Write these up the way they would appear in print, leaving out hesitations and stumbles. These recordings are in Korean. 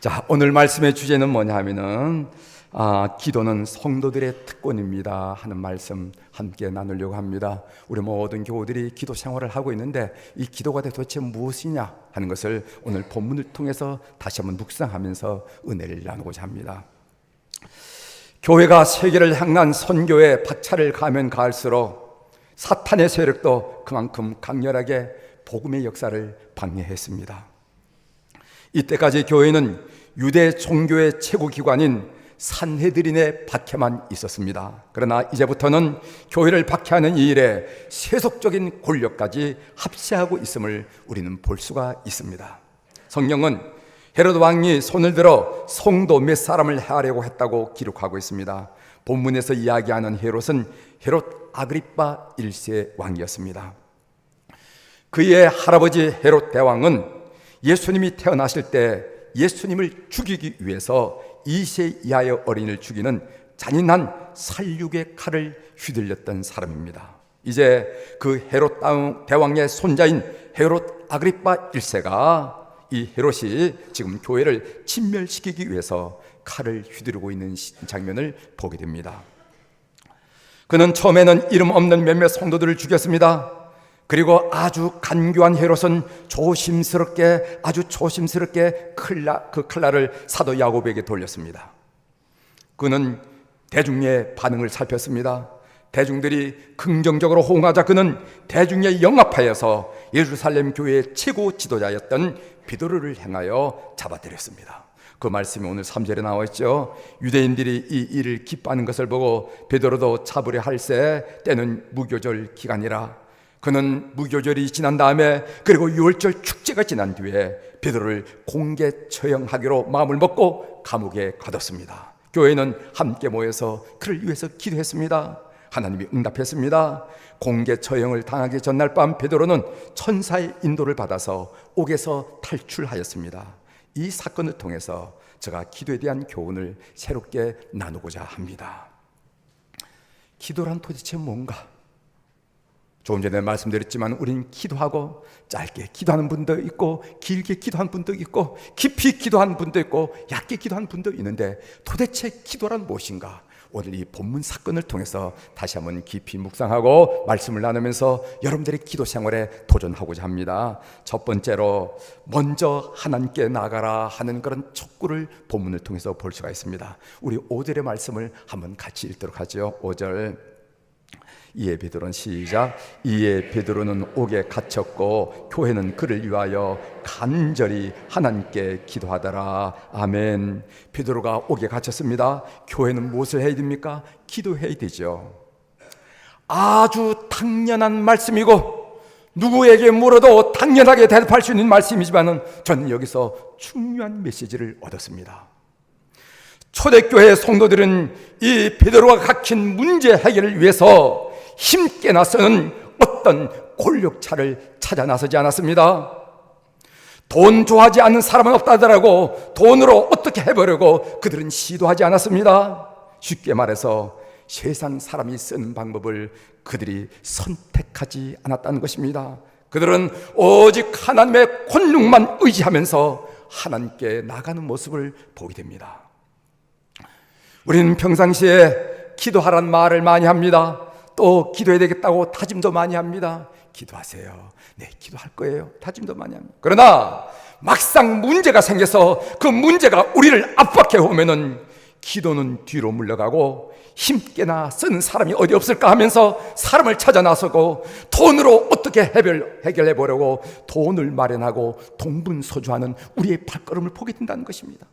자, 오늘 말씀의 주제는 뭐냐 하면은 기도는 성도들의 특권입니다 하는 말씀 함께 나누려고 합니다. 우리 모든 교우들이 기도 생활을 하고 있는데 이 기도가 도대체 무엇이냐 하는 것을 오늘 본문을 통해서 다시 한번 묵상하면서 은혜를 나누고자 합니다. 교회가 세계를 향한 선교에 박차를 가면 가할수록 사탄의 세력도 그만큼 강렬하게 복음의 역사를 방해했습니다. 이때까지 교회는 유대 종교의 최고기관인 산헤드린의 박해만 있었습니다. 그러나 이제부터는 교회를 박해하는 이 일에 세속적인 권력까지 합세하고 있음을 우리는 볼 수가 있습니다. 성경은 헤로드 왕이 손을 들어 성도 몇 사람을 해하려고 했다고 기록하고 있습니다. 본문에서 이야기하는 헤롯은 헤롯 아그리빠 1세 왕이었습니다. 그의 할아버지 헤롯 대왕은 예수님이 태어나실 때 예수님을 죽이기 위해서 2세 이하의 어린이를 죽이는 잔인한 살육의 칼을 휘둘렸던 사람입니다. 이제 그 헤롯 대왕의 손자인 헤롯 아그리빠 1세가 이 헤롯이 지금 교회를 진멸시키기 위해서 칼을 휘두르고 있는 장면을 보게 됩니다. 그는 처음에는 이름 없는 몇몇 성도들을 죽였습니다. 그리고 아주 간교한 헤롯은 아주 조심스럽게 그 칼날을 사도 야고보에게 돌렸습니다. 그는 대중의 반응을 살폈습니다. 대중들이 긍정적으로 호응하자 그는 대중의 영합하여서 예루살렘 교회의 최고 지도자였던 베드로를 향하여 잡아들였습니다. 그 말씀이 오늘 3절에 나와 있죠. 유대인들이 이 일을 기뻐하는 것을 보고 베드로도 잡으려 할새 때는 무교절 기간이라. 그는 무교절이 지난 다음에 그리고 유월절 축제가 지난 뒤에 베드로를 공개 처형하기로 마음을 먹고 감옥에 가뒀습니다. 교회는 함께 모여서 그를 위해서 기도했습니다. 하나님이 응답했습니다. 공개 처형을 당하기 전날 밤 베드로는 천사의 인도를 받아서 옥에서 탈출하였습니다. 이 사건을 통해서 제가 기도에 대한 교훈을 새롭게 나누고자 합니다. 기도란 도대체 뭔가? 조금 전에 말씀드렸지만 우리는 기도하고 짧게 기도하는 분도 있고 길게 기도하는 분도 있고 깊이 기도하는 분도 있고 얕게 기도하는 분도 있는데 도대체 기도란 무엇인가? 오늘 이 본문 사건을 통해서 다시 한번 깊이 묵상하고 말씀을 나누면서 여러분들의 기도 생활에 도전하고자 합니다. 첫 번째로 먼저 하나님께 나가라 하는 그런 촉구를 본문을 통해서 볼 수가 있습니다. 우리 5절의 말씀을 한번 같이 읽도록 하죠. 5절 이에 베드로는 시작. 이에 베드로는 옥에 갇혔고 교회는 그를 위하여 간절히 하나님께 기도하더라. 아멘. 베드로가 옥에 갇혔습니다. 교회는 무엇을 해야 됩니까? 기도해야 되죠. 아주 당연한 말씀이고 누구에게 물어도 당연하게 대답할 수 있는 말씀이지만 저는 여기서 중요한 메시지를 얻었습니다. 초대교회 성도들은 이 베드로가 갇힌 문제 해결을 위해서 힘께 나서는 어떤 권력차를 찾아 나서지 않았습니다. 돈 좋아하지 않는 사람은 없다 하더라고 돈으로 어떻게 해보려고 그들은 시도하지 않았습니다. 쉽게 말해서 세상 사람이 쓰는 방법을 그들이 선택하지 않았다는 것입니다. 그들은 오직 하나님의 권능만 의지하면서 하나님께 나가는 모습을 보게 됩니다. 우리는 평상시에 기도하라는 말을 많이 합니다. 또 기도해야 되겠다고 다짐도 많이 합니다. 기도하세요. 네, 기도할 거예요. 다짐도 많이 합니다. 그러나 막상 문제가 생겨서 그 문제가 우리를 압박해 오면은 기도는 뒤로 물러가고 힘께나 쓰는 사람이 어디 없을까 하면서 사람을 찾아 나서고 돈으로 어떻게 해결해 보려고 돈을 마련하고 동분서주하는 우리의 발걸음을 보게 된다는 것입니다.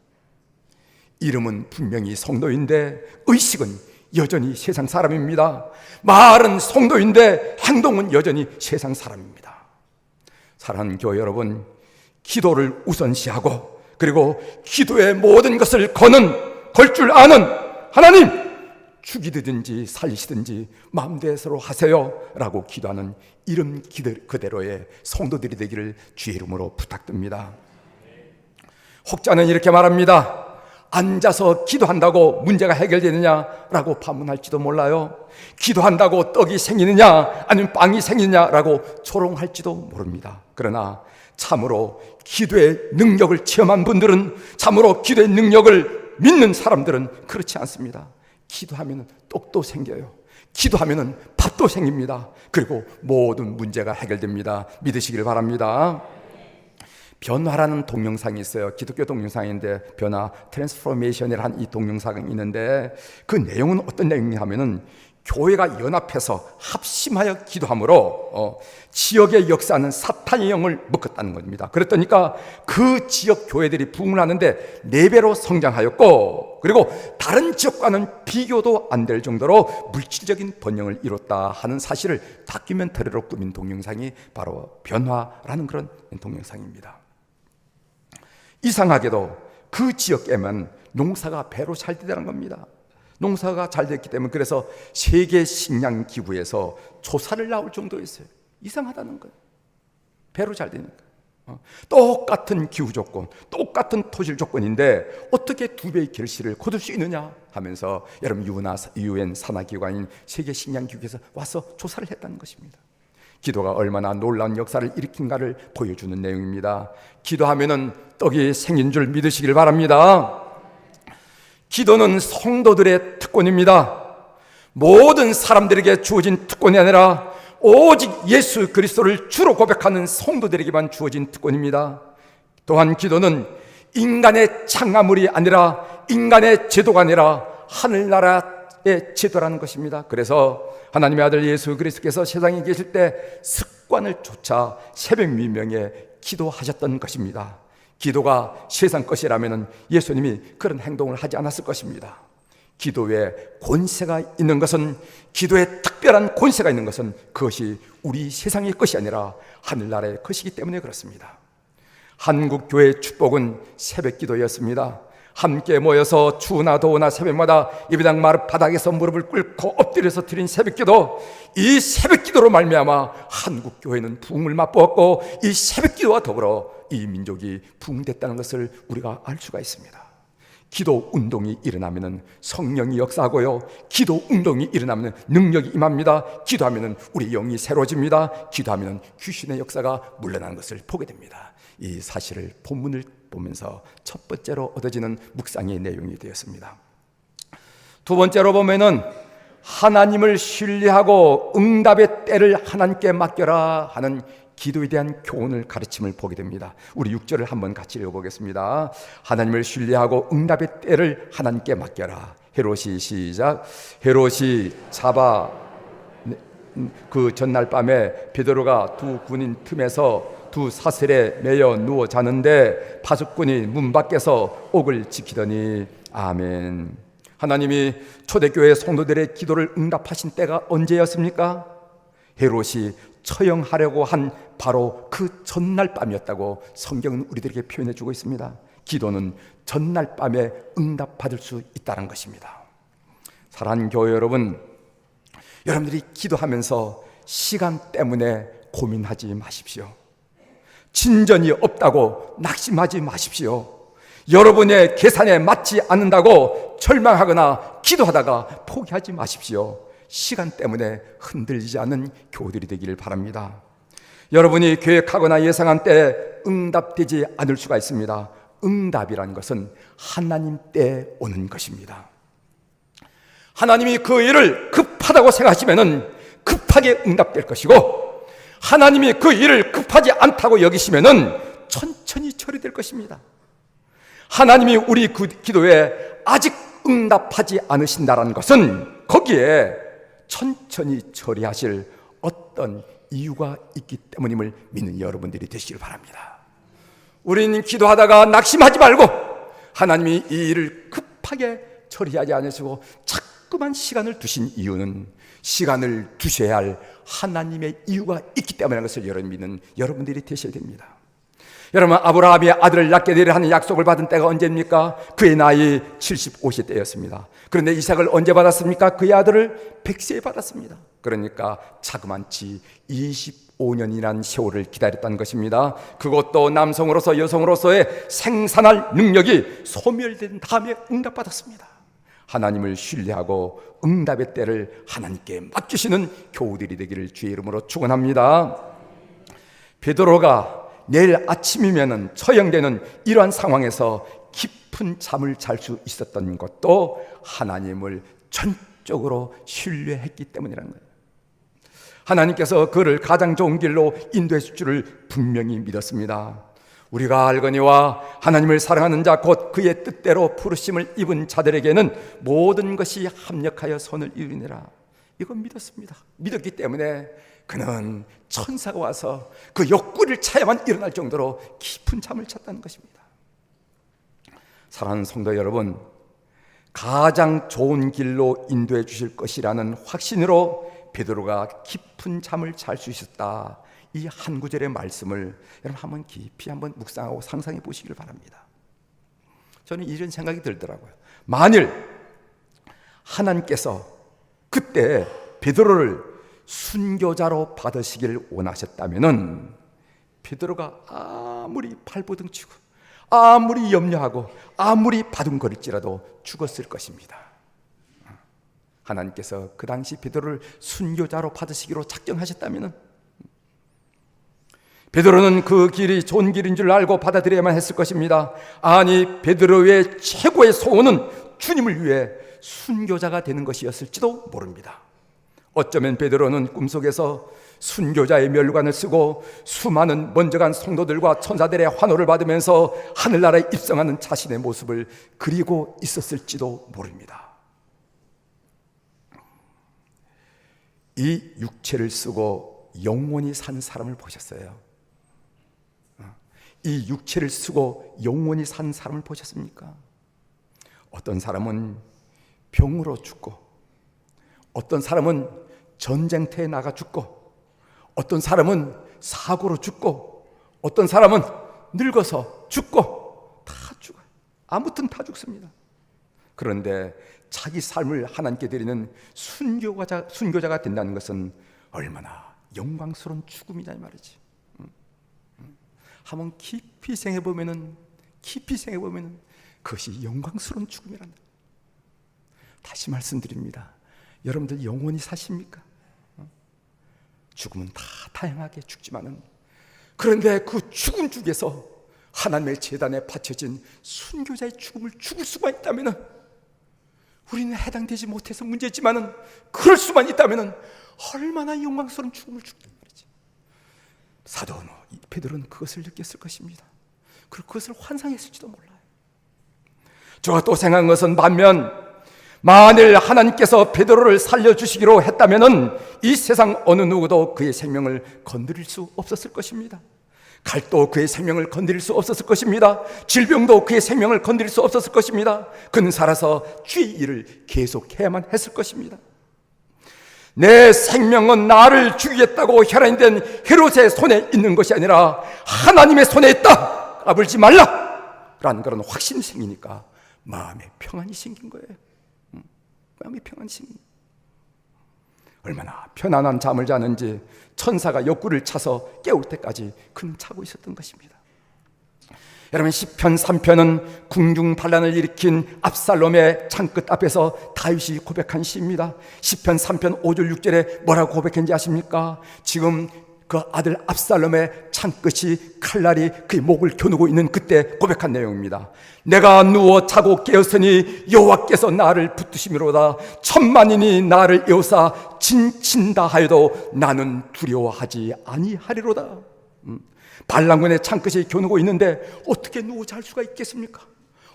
이름은 분명히 성도인데 의식은 여전히 세상 사람입니다. 말은 성도인데 행동은 여전히 세상 사람입니다. 사랑하는 교회 여러분, 기도를 우선시하고 그리고 기도의 모든 것을 걸 줄 아는 하나님, 죽이든지 살리시든지 마음대로 하세요 라고 기도하는 이름 그대로의 성도들이 되기를 주의 이름으로 부탁드립니다. 혹자는 이렇게 말합니다. 앉아서 기도한다고 문제가 해결되느냐라고 반문할지도 몰라요. 기도한다고 떡이 생기느냐 아니면 빵이 생기느냐라고 조롱할지도 모릅니다. 그러나 참으로 기도의 능력을 체험한 분들은, 참으로 기도의 능력을 믿는 사람들은 그렇지 않습니다. 기도하면 떡도 생겨요. 기도하면 밥도 생깁니다. 그리고 모든 문제가 해결됩니다. 믿으시길 바랍니다. 변화라는 동영상이 있어요. 기독교 동영상인데, 변화, 트랜스포메이션이라는 이 동영상이 있는데, 그 내용은 어떤 내용이냐면은 교회가 연합해서 합심하여 기도함으로 지역의 역사는 사탄의 영을 묶었다는 겁니다. 그랬더니까 그 지역 교회들이 부흥을 하는데 4배로 성장하였고, 그리고 다른 지역과는 비교도 안 될 정도로 물질적인 번영을 이뤘다 하는 사실을 다큐멘터리로 꾸민 동영상이 바로 변화라는 그런 동영상입니다. 이상하게도 그 지역에만 농사가 배로 잘 되다는 겁니다. 농사가 잘 됐기 때문에, 그래서 세계 식량 기구에서 조사를 나올 정도였어요. 이상하다는 거예요. 배로 잘 되니까. 똑같은 기후 조건, 똑같은 토질 조건인데 어떻게 2배의 결실을 거둘 수 있느냐 하면서, 여러분, UN 산하기관인 세계 식량 기구에서 와서 조사를 했다는 것입니다. 기도가 얼마나 놀라운 역사를 일으킨가를 보여주는 내용입니다. 기도하면은 떡이 생긴 줄 믿으시길 바랍니다. 기도는 성도들의 특권입니다. 모든 사람들에게 주어진 특권이 아니라 오직 예수 그리스도를 주로 고백하는 성도들에게만 주어진 특권입니다. 또한 기도는 인간의 창화물이 아니라, 인간의 제도가 아니라 하늘나라의 제도라는 것입니다. 그래서 하나님의 아들 예수 그리스도께서 세상에 계실 때 습관을 쫓아 새벽 미명에 기도하셨던 것입니다. 기도가 세상 것이라면 예수님이 그런 행동을 하지 않았을 것입니다. 기도에 권세가 있는 것은, 기도에 특별한 권세가 있는 것은 그것이 우리 세상의 것이 아니라 하늘나라의 것이기 때문에 그렇습니다. 한국 교회의 축복은 새벽 기도였습니다. 함께 모여서 추우나 더우나 새벽마다 예배당 바닥에서 무릎을 꿇고 엎드려서 드린 새벽 기도, 이 새벽 기도로 말미암아 한국 교회는 부흥을 맛보았고, 이 새벽 기도와 더불어 이 민족이 부흥됐다는 것을 우리가 알 수가 있습니다. 기도 운동이 일어나면 성령이 역사하고요, 기도 운동이 일어나면 능력이 임합니다. 기도하면 우리 영이 새로워집니다. 기도하면 귀신의 역사가 물러나는 것을 보게 됩니다. 이 사실을 본문을 보면서 첫 번째로 얻어지는 묵상의 내용이 되었습니다. 두 번째로 보면은 하나님을 신뢰하고 응답의 때를 하나님께 맡겨라 하는 기도에 대한 교훈을, 가르침을 보게 됩니다. 우리 6절을 한번 같이 읽어보겠습니다. 하나님을 신뢰하고 응답의 때를 하나님께 맡겨라. 헤롯이, 시작. 헤롯이 잡아 그 전날 밤에 베드로가 두 군인 틈에서 두 사슬에 매여 누워 자는데 파수꾼이 문 밖에서 옥을 지키더니. 아멘. 하나님이 초대교회 성도들의 기도를 응답하신 때가 언제였습니까? 헤롯이 처형하려고 한 바로 그 전날 밤이었다고 성경은 우리들에게 표현해 주고 있습니다. 기도는 전날 밤에 응답받을 수 있다는 것입니다. 사랑하는 교회 여러분, 여러분들이 기도하면서 시간 때문에 고민하지 마십시오. 진전이 없다고 낙심하지 마십시오. 여러분의 계산에 맞지 않는다고 절망하거나 기도하다가 포기하지 마십시오. 시간 때문에 흔들리지 않는 교우들이 되기를 바랍니다. 여러분이 계획하거나 예상한 때 응답되지 않을 수가 있습니다. 응답이라는 것은 하나님 때 오는 것입니다. 하나님이 그 일을 급하다고 생각하시면 급하게 응답될 것이고, 하나님이 그 일을 급하지 않다고 여기시면 천천히 처리될 것입니다. 하나님이 우리 그 기도에 아직 응답하지 않으신다는 것은 거기에 천천히 처리하실 어떤 이유가 있기 때문임을 믿는 여러분들이 되시길 바랍니다. 우리는 기도하다가 낙심하지 말고 하나님이 이 일을 급하게 처리하지 않으시고 자꾸만 시간을 두신 이유는 시간을 두셔야 할 하나님의 이유가 있기 때문에 것을 여러분 믿는 여러분들이 되셔야 됩니다. 여러분, 아브라함이 아들을 낳게 되리라 하는 약속을 받은 때가 언제입니까? 그의 나이 75세 때였습니다. 그런데 이삭을 언제 받았습니까? 그의 아들을 100세에 받았습니다. 그러니까 자그만치 25년이라는 세월을 기다렸다는 것입니다. 그것도 남성으로서 여성으로서의 생산할 능력이 소멸된 다음에 응답받았습니다. 하나님을 신뢰하고 응답의 때를 하나님께 맡기시는 교우들이 되기를 주의 이름으로 축원합니다. 베드로가 내일 아침이면은 처형되는 이러한 상황에서 깊은 잠을 잘 수 있었던 것도 하나님을 전적으로 신뢰했기 때문이라는 거예요. 하나님께서 그를 가장 좋은 길로 인도했을 줄을 분명히 믿었습니다. 우리가 알거니와 하나님을 사랑하는 자 곧 그의 뜻대로 부르심을 입은 자들에게는 모든 것이 합력하여 선을 이루니라. 이건 믿었습니다. 믿었기 때문에 그는 천사가 와서 그 옆구리를 차야만 일어날 정도로 깊은 잠을 잤다는 것입니다. 사랑하는 성도 여러분, 가장 좋은 길로 인도해 주실 것이라는 확신으로 베드로가 깊은 잠을 잘 수 있었다. 이 한 구절의 말씀을 여러분 한번 깊이 한번 묵상하고 상상해 보시길 바랍니다. 저는 이런 생각이 들더라고요. 만일 하나님께서 그때 베드로를 순교자로 받으시길 원하셨다면은 베드로가 아무리 발버둥 치고 아무리 염려하고 아무리 바둥거릴지라도 죽었을 것입니다. 하나님께서 그 당시 베드로를 순교자로 받으시기로 작정하셨다면은 베드로는 그 길이 좋은 길인 줄 알고 받아들여야만 했을 것입니다. 아니, 베드로의 최고의 소원은 주님을 위해 순교자가 되는 것이었을지도 모릅니다. 어쩌면 베드로는 꿈속에서 순교자의 멸관을 쓰고 수많은 먼저 간 성도들과 천사들의 환호를 받으면서 하늘나라에 입성하는 자신의 모습을 그리고 있었을지도 모릅니다. 이 육체를 쓰고 영원히 산 사람을 보셨어요? 이 육체를 쓰고 영원히 산 사람을 보셨습니까? 어떤 사람은 병으로 죽고, 어떤 사람은 전쟁터에 나가 죽고, 어떤 사람은 사고로 죽고, 어떤 사람은 늙어서 죽고, 다 죽어요. 아무튼 다 죽습니다. 그런데 자기 삶을 하나님께 드리는 순교자가 된다는 것은 얼마나 영광스러운 죽음이냐 이 말이지. 한번 깊이 생각해보면은 그것이 영광스러운 죽음이란다. 다시 말씀드립니다. 여러분들 영원히 사십니까? 죽음은 다 다양하게 죽지만은, 그런데 그 죽은 중에서 하나님의 제단에 바쳐진 순교자의 죽음을 죽을 수만 있다면은, 우리는 해당되지 못해서 문제지만은 그럴 수만 있다면은 얼마나 영광스러운 죽음을 죽단 말이지. 사도 베드로는 그것을 느꼈을 것입니다. 그리고 그것을 환상했을지도 몰라요. 제가 또 생각한 것은 반면, 만일 하나님께서 베드로를 살려주시기로 했다면은 이 세상 어느 누구도 그의 생명을 건드릴 수 없었을 것입니다. 칼도 그의 생명을 건드릴 수 없었을 것입니다. 질병도 그의 생명을 건드릴 수 없었을 것입니다. 그는 살아서 주의 일을 계속해야만 했을 것입니다. 내 생명은 나를 죽이겠다고 혈안된 헤롯의 손에 있는 것이 아니라 하나님의 손에 있다, 까불지 말라 라는 그런 확신이 생기니까 마음에 평안이 생긴 거예요. 마음에 평안이 생긴 거예요. 얼마나 편안한 잠을 자는지 천사가 옆구리를 차서 깨울 때까지 그는 자고 있었던 것입니다. 여러분, 시편 3편은 궁중반란을 일으킨 압살롬의 창끝 앞에서 다윗이 고백한 시입니다. 시편 3편 5절 6절에 뭐라고 고백했는지 아십니까? 지금 그 아들 압살롬의 창끝이 칼날이 그의 목을 겨누고 있는 그때 고백한 내용입니다. 내가 누워 자고 깨었으니 여호와께서 나를 붙드심이로다. 천만인이 나를 에워싸 진친다 하여도 나는 두려워하지 아니하리로다. 반란군의 창끝이 겨누고 있는데 어떻게 누워 잘 수가 있겠습니까?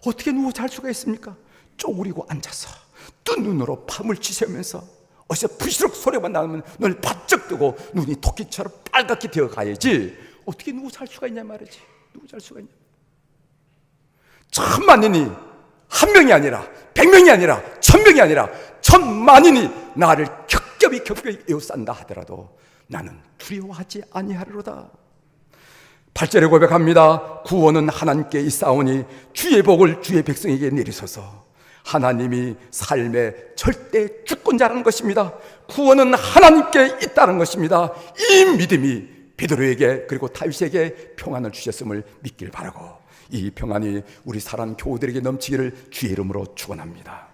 어떻게 누워 잘 수가 있습니까? 쪼그리고 앉아서 뜬 눈으로 밤을 지새우면서 어디서 부시럭 소리만 나면 눈을 바쩍 뜨고 눈이 토끼처럼 빨갛게 되어 가야지 어떻게 누워 잘 수가 있냐 말이지. 누워 잘 수가 있냐. 천만인이 한 명이 아니라 100명이 아니라 1000명이 아니라 천만인이 나를 겹겹이 에워싼다 하더라도 나는 두려워하지 아니하리로다. 8절에 고백합니다. 구원은 하나님께 있사오니 주의 복을 주의 백성에게 내리소서. 하나님이 삶의 절대 주권자라는 것입니다. 구원은 하나님께 있다는 것입니다. 이 믿음이 베드로에게 그리고 다윗에게 평안을 주셨음을 믿길 바라고, 이 평안이 우리 사랑하는 교우들에게 넘치기를 주의 이름으로 축원합니다.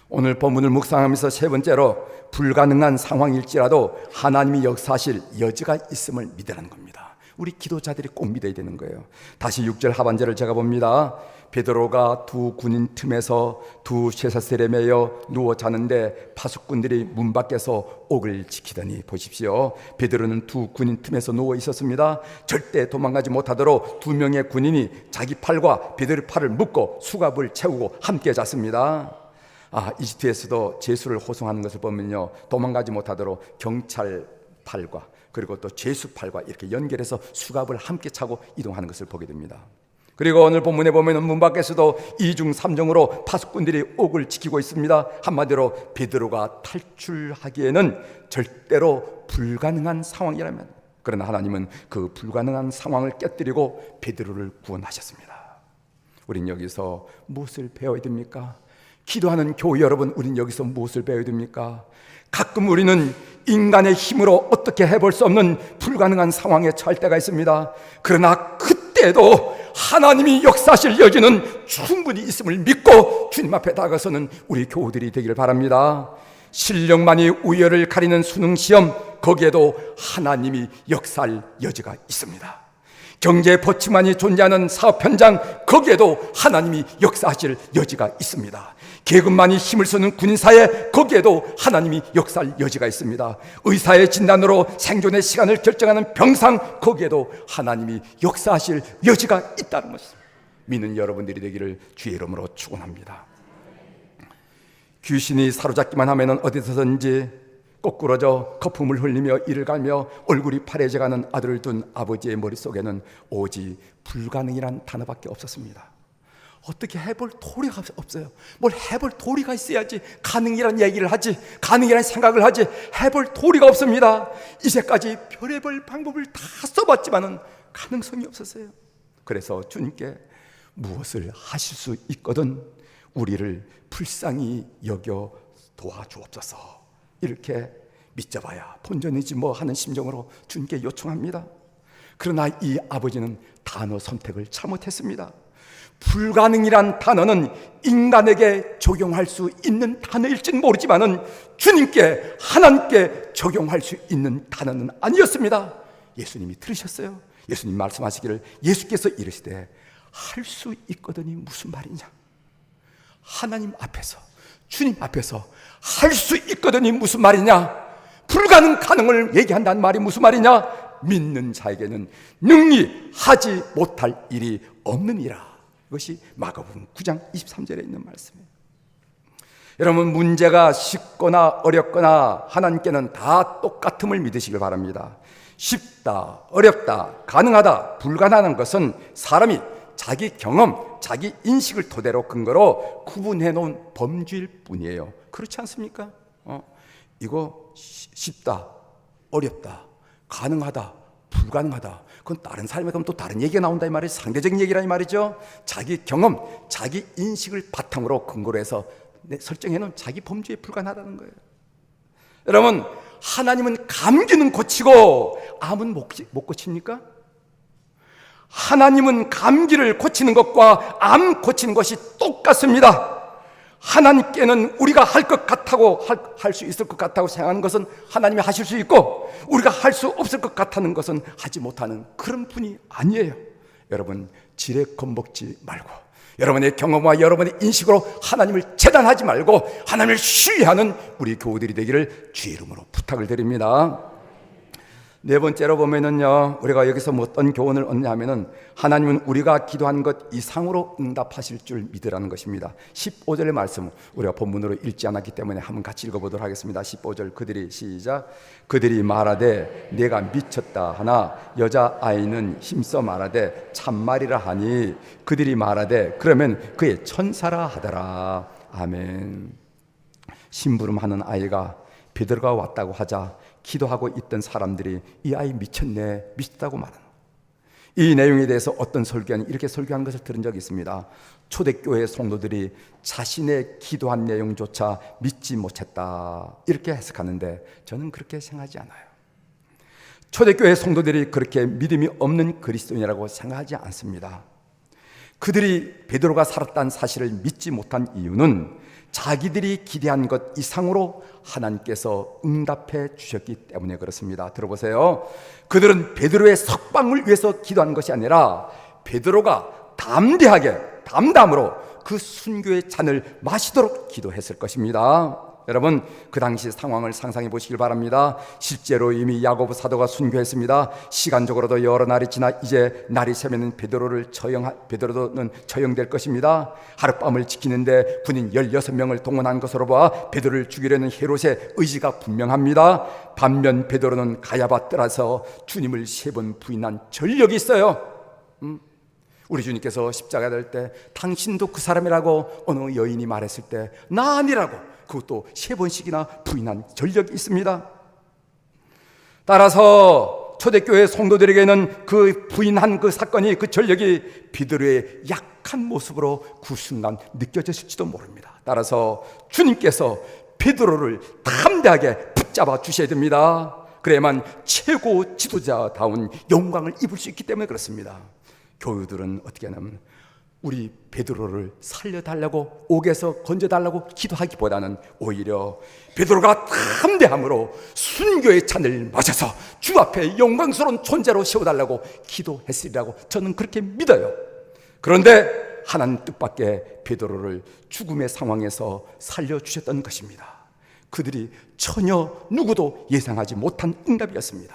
오늘 본문을 묵상하면서 세 번째로, 불가능한 상황일지라도 하나님이 역사하실 여지가 있음을 믿으라는 겁니다. 우리 기도자들이 꼭 믿어야 되는 거예요. 다시 6절 하반절을 제가 봅니다. 베드로가 두 군인 틈에서 두 쇠사슬에 매여 누워 자는데 파수꾼들이 문 밖에서 옥을 지키더니, 보십시오. 베드로는 두 군인 틈에서 누워 있었습니다. 절대 도망가지 못하도록 두 명의 군인이 자기 팔과 베드로의 팔을 묶고 수갑을 채우고 함께 잤습니다. 이집트에서도 죄수를 호송하는 것을 보면요, 도망가지 못하도록 경찰 팔과 그리고 또 죄수 팔과 이렇게 연결해서 수갑을 함께 차고 이동하는 것을 보게 됩니다. 그리고 오늘 본문에 보면 문 밖에서도 2중 3중으로 파수꾼들이 옥을 지키고 있습니다. 한마디로 베드로가 탈출하기에는 절대로 불가능한 상황이라면, 그러나 하나님은 그 불가능한 상황을 깨뜨리고 베드로를 구원하셨습니다. 우린 여기서 무엇을 배워야 됩니까? 기도하는 교회 여러분, 우린 여기서 무엇을 배워야 됩니까? 가끔 우리는 인간의 힘으로 어떻게 해볼 수 없는 불가능한 상황에 처할 때가 있습니다. 그러나 그때도 하나님이 역사하실 여지는 충분히 있음을 믿고 주님 앞에 다가서는 우리 교우들이 되기를 바랍니다. 실력만이 우열을 가리는 수능시험, 거기에도 하나님이 역사할 여지가 있습니다. 경제 버침만이 존재하는 사업 현장, 거기에도 하나님이 역사하실 여지가 있습니다. 계급만이 힘을 쓰는 군사에, 거기에도 하나님이 역사할 여지가 있습니다. 의사의 진단으로 생존의 시간을 결정하는 병상, 거기에도 하나님이 역사하실 여지가 있다는 것을 믿는 여러분들이 되기를 주의 이름으로 축원합니다. 귀신이 사로잡기만 하면 어디서든지 거꾸러져 거품을 흘리며 이를 갈며 얼굴이 파래져가는 아들을 둔 아버지의 머릿속에는 오직 불가능이란 단어밖에 없었습니다. 어떻게 해볼 도리가 없어요. 뭘 해볼 도리가 있어야지 가능이란 얘기를 하지, 가능이란 생각을 하지, 해볼 도리가 없습니다. 이제까지 별의별 방법을 다 써봤지만은 가능성이 없었어요. 그래서 주님께 무엇을 하실 수 있거든 우리를 불쌍히 여겨 도와주옵소서, 이렇게 믿져봐야 본전이지 뭐 하는 심정으로 주님께 요청합니다. 그러나 이 아버지는 단어 선택을 잘못했습니다. 불가능이란 단어는 인간에게 적용할 수 있는 단어일지는 모르지만은 주님께, 하나님께 적용할 수 있는 단어는 아니었습니다. 예수님이 들으셨어요. 예수님 말씀하시기를, 예수께서 이르시되 할 수 있거든이 무슨 말이냐? 하나님 앞에서, 주님 앞에서 할 수 있거든이 무슨 말이냐? 불가능 가능을 얘기한다는 말이 무슨 말이냐? 믿는 자에게는 능히 하지 못할 일이 없느니라. 이것이 마가복음 9장 23절에 있는 말씀이에요. 여러분, 문제가 쉽거나 어렵거나 하나님께는 다 똑같음을 믿으시길 바랍니다. 쉽다, 어렵다, 가능하다, 불가능한 것은 사람이 자기 경험, 자기 인식을 토대로 근거로 구분해 놓은 범주일 뿐이에요. 그렇지 않습니까? 이거 쉽다, 어렵다, 가능하다, 불가능하다, 그건 다른 사람에 가면 또 다른 얘기가 나온다 이 말이죠. 상대적인 얘기라 이 말이죠. 자기 경험, 자기 인식을 바탕으로 근거로 해서 설정해 놓은 자기 범주에 불과하다는 거예요. 여러분, 하나님은 감기는 고치고 암은 못 고칩니까? 하나님은 감기를 고치는 것과 암 고치는 것이 똑같습니다. 하나님께는 우리가 할 것 같다고 할 수 있을 것 같다고 생각하는 것은 하나님이 하실 수 있고, 우리가 할 수 없을 것 같다는 것은 하지 못하는 그런 분이 아니에요. 여러분, 지레 겁먹지 말고 여러분의 경험과 여러분의 인식으로 하나님을 재단하지 말고 하나님을 신뢰하는 우리 교우들이 되기를 주의 이름으로 부탁을 드립니다. 네 번째로 보면은요, 우리가 여기서 뭐 어떤 교훈을 얻냐 하면은 하나님은 우리가 기도한 것 이상으로 응답하실 줄 믿으라는 것입니다. 15절의 말씀 우리가 본문으로 읽지 않았기 때문에 한번 같이 읽어보도록 하겠습니다. 15절, 그들이 시작. 그들이 말하되 내가 미쳤다 하나 여자아이는 힘써 말하되 참말이라 하니 그들이 말하되 그러면 그의 천사라 하더라. 아멘. 심부름하는 아이가 베드로가 왔다고 하자 기도하고 있던 사람들이 이 아이 미쳤네, 미쳤다고 말하는, 이 내용에 대해서 어떤 설교는 이렇게 설교하는 것을 들은 적이 있습니다. 초대교회 성도들이 자신의 기도한 내용조차 믿지 못했다, 이렇게 해석하는데 저는 그렇게 생각하지 않아요. 초대교회 성도들이 그렇게 믿음이 없는 그리스도인이라고 생각하지 않습니다. 그들이 베드로가 살았다는 사실을 믿지 못한 이유는 자기들이 기대한 것 이상으로 하나님께서 응답해 주셨기 때문에 그렇습니다. 들어보세요. 그들은 베드로의 석방을 위해서 기도한 것이 아니라 베드로가 담대하게 담담으로 그 순교의 잔을 마시도록 기도했을 것입니다. 여러분, 그 당시 상황을 상상해 보시길 바랍니다. 실제로 이미 야고보 사도가 순교했습니다. 시간적으로도 여러 날이 지나 이제 날이 새면 베드로는 처형될 것입니다. 하룻밤을 지키는데 군인 16명을 동원한 것으로 봐 베드로를 죽이려는 헤롯의 의지가 분명합니다. 반면 베드로는 가야바 뜰에서 주님을 3번 부인한 전력이 있어요. 우리 주님께서 십자가 될 때 당신도 그 사람이라고 어느 여인이 말했을 때 나 아니라고 그것도 3번씩이나 부인한 전력이 있습니다. 따라서 초대교회 성도들에게는 그 부인한 그 사건이, 그 전력이 베드로의 약한 모습으로 그 순간 느껴졌을지도 모릅니다. 따라서 주님께서 베드로를 담대하게 붙잡아 주셔야 됩니다. 그래야만 최고 지도자다운 영광을 입을 수 있기 때문에 그렇습니다. 교우들은 어떻게 하냐면 우리 베드로를 살려달라고, 옥에서 건져달라고 기도하기보다는 오히려 베드로가 담대함으로 순교의 잔을 마셔서 주 앞에 영광스러운 존재로 세워달라고 기도했으리라고 저는 그렇게 믿어요. 그런데 하나님 뜻밖의 베드로를 죽음의 상황에서 살려주셨던 것입니다. 그들이 전혀 누구도 예상하지 못한 응답이었습니다.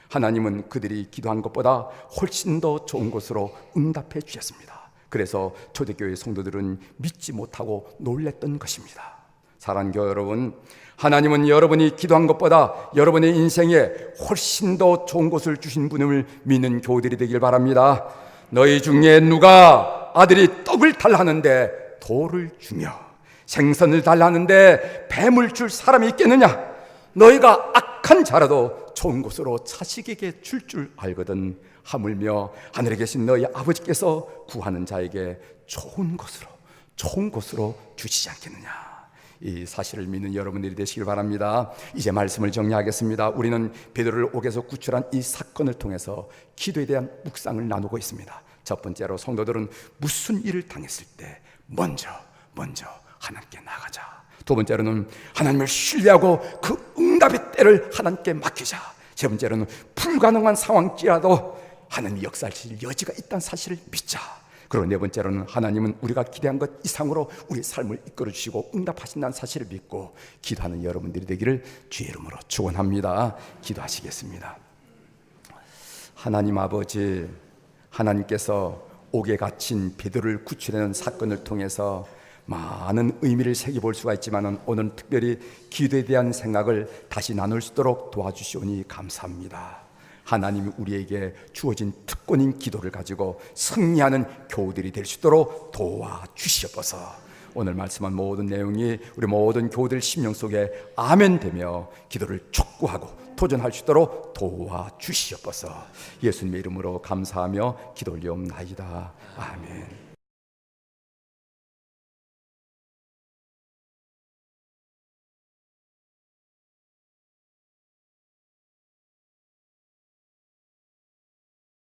하나님은 그들이 기도한 것보다 훨씬 더 좋은 것으로 응답해 주셨습니다. 그래서 초대교회 성도들은 믿지 못하고 놀랬던 것입니다. 사랑하는 교회 여러분, 하나님은 여러분이 기도한 것보다 여러분의 인생에 훨씬 더 좋은 것을 주신 분을 믿는 교우들이 되길 바랍니다. 너희 중에 누가 아들이 떡을 달라는데 돌을 주며 생선을 달라는데 뱀을 줄 사람이 있겠느냐? 너희가 악한 자라도 좋은 것으로 자식에게 줄 알거든 하물며 하늘에 계신 너희 아버지께서 구하는 자에게 좋은 것으로 주시지 않겠느냐. 이 사실을 믿는 여러분들이 되시길 바랍니다. 이제 말씀을 정리하겠습니다. 우리는 베드로를 옥에서 구출한 이 사건을 통해서 기도에 대한 묵상을 나누고 있습니다. 첫 번째로 성도들은 무슨 일을 당했을 때 먼저 하나님께 나가자. 두 번째로는 하나님을 신뢰하고 그 응답의 때를 하나님께 맡기자. 세 번째로는 불가능한 상황이라도 하나님이 역사하실 여지가 있다는 사실을 믿자. 그리고 네 번째로는 하나님은 우리가 기대한 것 이상으로 우리 삶을 이끌어 주시고 응답하신다는 사실을 믿고 기도하는 여러분들이 되기를 주의 이름으로 축원합니다. 기도하시겠습니다. 하나님 아버지, 하나님께서 옥에 갇힌 베드로를 구출하는 사건을 통해서 많은 의미를 새겨볼 수가 있지만 오늘 특별히 기도에 대한 생각을 다시 나눌 수 있도록 도와주시오니 감사합니다. 하나님이 우리에게 주어진 특권인 기도를 가지고 승리하는 교우들이 될 수 있도록 도와주시옵소서. 오늘 말씀한 모든 내용이 우리 모든 교우들 심령 속에 아멘 되며 기도를 촉구하고 도전할 수 있도록 도와주시옵소서. 예수님의 이름으로 감사하며 기도 올리옵나이다. 아멘.